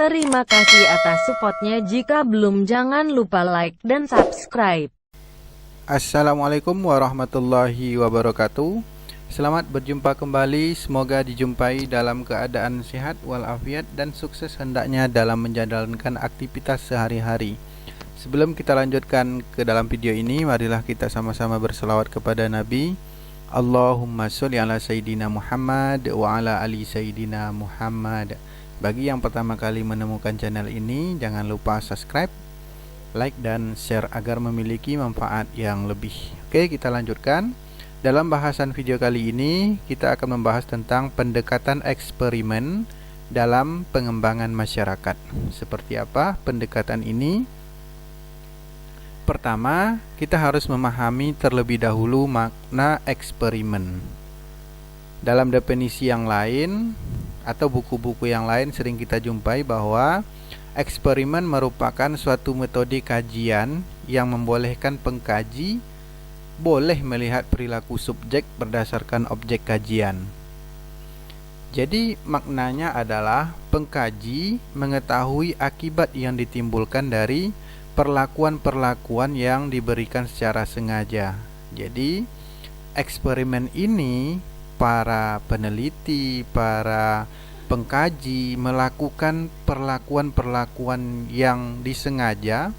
Terima kasih atas supportnya. Jika belum, jangan lupa like dan subscribe. Assalamualaikum warahmatullahi wabarakatuh. Selamat berjumpa kembali. Semoga dijumpai dalam keadaan sehat walafiat dan sukses hendaknya dalam menjalankan aktivitas sehari-hari. Sebelum kita lanjutkan ke dalam video ini, marilah kita sama-sama berselawat kepada Nabi. Allahumma sholli ala Sayyidina Muhammad wa ala ali Sayyidina Muhammad. Bagi yang pertama kali menemukan channel ini, jangan lupa subscribe, like, dan share agar memiliki manfaat yang lebih. Oke, kita lanjutkan. Dalam bahasan video kali ini, kita akan membahas tentang pendekatan eksperimen dalam pengembangan masyarakat. Seperti apa pendekatan ini? Pertama, kita harus memahami terlebih dahulu makna eksperimen. Dalam definisi yang lain atau buku-buku yang lain sering kita jumpai bahwa eksperimen merupakan suatu metode kajian yang membolehkan pengkaji boleh melihat perilaku subjek berdasarkan objek kajian. Jadi maknanya adalah pengkaji mengetahui akibat yang ditimbulkan dari perlakuan-perlakuan yang diberikan secara sengaja. Jadi eksperimen ini para peneliti, para pengkaji melakukan perlakuan-perlakuan yang disengaja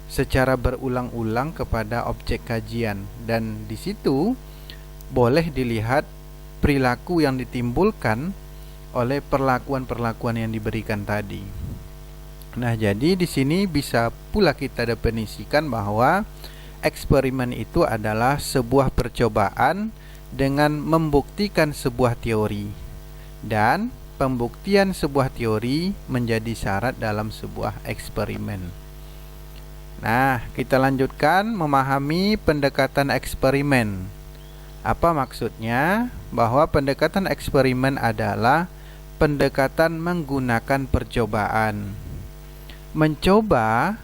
secara berulang-ulang kepada objek kajian, dan di situ boleh dilihat perilaku yang ditimbulkan oleh perlakuan-perlakuan yang diberikan tadi. Nah, jadi di sini bisa pula kita definisikan bahwa eksperimen itu adalah sebuah percobaan dengan membuktikan sebuah teori, dan pembuktian sebuah teori menjadi syarat dalam sebuah eksperimen. Nah, kita lanjutkan memahami pendekatan eksperimen. Apa maksudnya? Bahwa pendekatan eksperimen adalah pendekatan menggunakan percobaan. Mencoba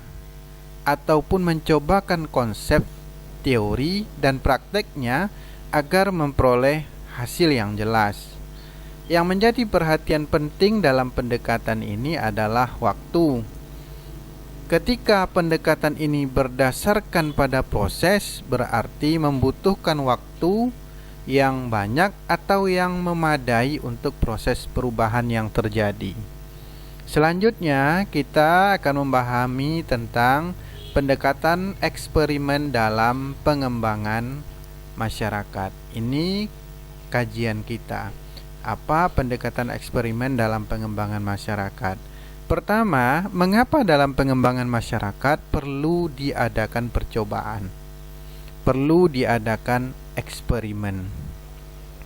ataupun mencobakan konsep, teori, dan prakteknya agar memperoleh hasil yang jelas. Yang menjadi perhatian penting dalam pendekatan ini adalah waktu. Ketika pendekatan ini berdasarkan pada proses, berarti membutuhkan waktu yang banyak atau yang memadai untuk proses perubahan yang terjadi. Selanjutnya, kita akan memahami tentang pendekatan eksperimen dalam pengembangan masyarakat. Ini kajian kita. Apa pendekatan eksperimen dalam pengembangan masyarakat? Pertama, mengapa dalam pengembangan masyarakat perlu diadakan percobaan? Perlu diadakan eksperimen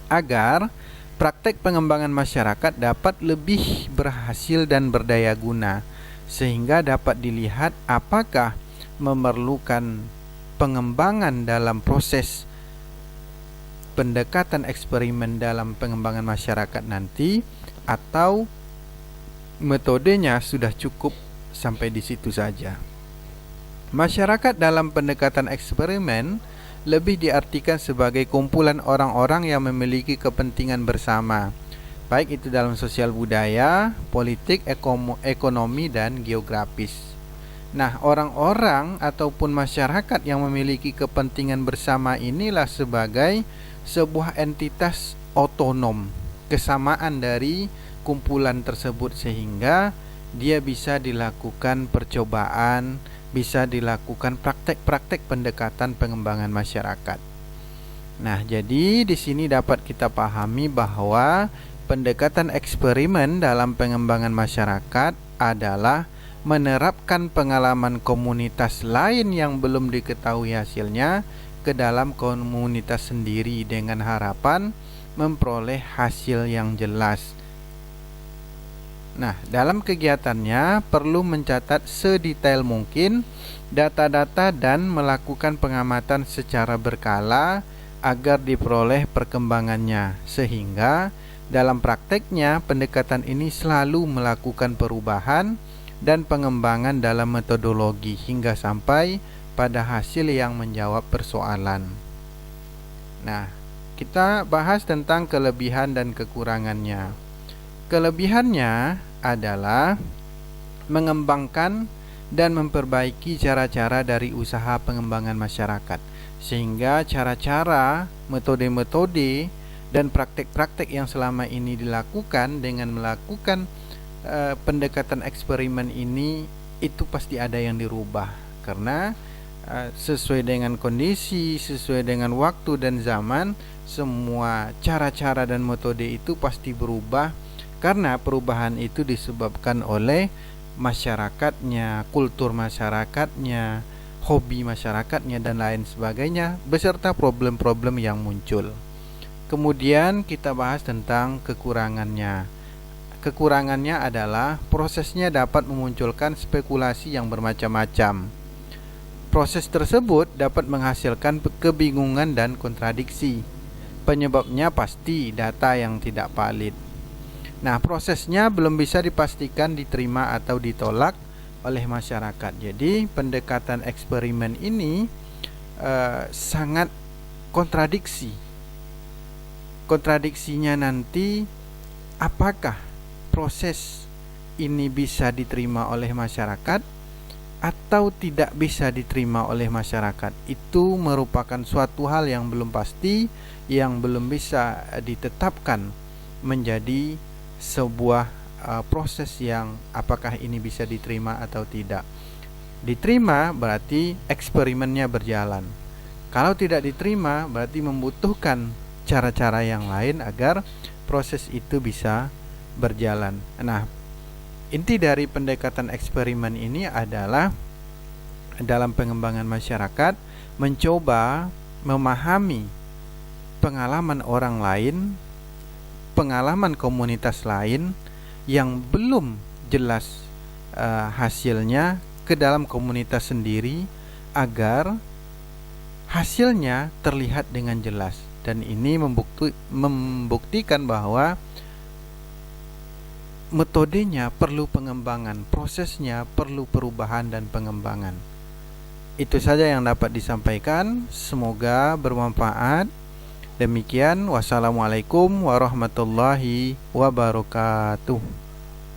agar praktek pengembangan masyarakat dapat lebih berhasil dan berdaya guna, sehingga dapat dilihat apakah memerlukan pengembangan dalam proses pendekatan eksperimen dalam pengembangan masyarakat nanti, atau metodenya sudah cukup sampai di situ saja. Masyarakat dalam pendekatan eksperimen lebih diartikan sebagai kumpulan orang-orang yang memiliki kepentingan bersama, baik itu dalam sosial budaya, politik, ekonomi, dan geografis. Nah, orang-orang ataupun masyarakat yang memiliki kepentingan bersama inilah sebagai sebuah entitas otonom, kesamaan dari kumpulan tersebut, sehingga dia bisa dilakukan percobaan, bisa dilakukan praktek-praktek pendekatan pengembangan masyarakat. Nah, jadi di sini dapat kita pahami bahwa pendekatan eksperimen dalam pengembangan masyarakat adalah menerapkan pengalaman komunitas lain yang belum diketahui hasilnya ke dalam komunitas sendiri dengan harapan memperoleh hasil yang jelas. Nah, dalam kegiatannya perlu mencatat sedetail mungkin data-data dan melakukan pengamatan secara berkala agar diperoleh perkembangannya, sehingga dalam prakteknya pendekatan ini selalu melakukan perubahan dan pengembangan dalam metodologi hingga sampai pada hasil yang menjawab persoalan. Nah, kita bahas tentang kelebihan dan kekurangannya. Kelebihannya adalah mengembangkan dan memperbaiki cara-cara dari usaha pengembangan masyarakat, sehingga cara-cara, metode-metode dan praktek-praktek yang selama ini dilakukan dengan melakukan pendekatan eksperimen ini itu pasti ada yang dirubah, karena sesuai dengan kondisi, sesuai dengan waktu dan zaman, semua cara-cara dan metode itu pasti berubah, karena perubahan itu disebabkan oleh masyarakatnya, kultur masyarakatnya, hobi masyarakatnya, dan lain sebagainya, beserta problem-problem yang muncul. Kemudian kita bahas tentang kekurangannya. Kekurangannya adalah prosesnya dapat memunculkan spekulasi yang bermacam-macam. Proses tersebut dapat menghasilkan kebingungan dan kontradiksi. Penyebabnya pasti data yang tidak valid. Nah, prosesnya belum bisa dipastikan diterima atau ditolak oleh masyarakat. Jadi, pendekatan eksperimen ini sangat kontradiksi. Kontradiksinya nanti, apakah proses ini bisa diterima oleh masyarakat atau tidak bisa diterima oleh masyarakat? Itu merupakan suatu hal yang belum pasti, yang belum bisa ditetapkan menjadi sebuah proses yang apakah ini bisa diterima atau tidak. Diterima berarti eksperimennya berjalan. Kalau tidak diterima berarti membutuhkan cara-cara yang lain agar proses itu bisa berjalan. Nah, inti dari pendekatan eksperimen ini adalah dalam pengembangan masyarakat mencoba memahami pengalaman orang lain, pengalaman komunitas lain yang belum jelas hasilnya ke dalam komunitas sendiri agar hasilnya terlihat dengan jelas. Dan ini membuktikan bahwa metodenya perlu pengembangan, prosesnya perlu perubahan dan pengembangan. Itu saja yang dapat disampaikan, semoga bermanfaat. Demikian, wassalamualaikum warahmatullahi wabarakatuh.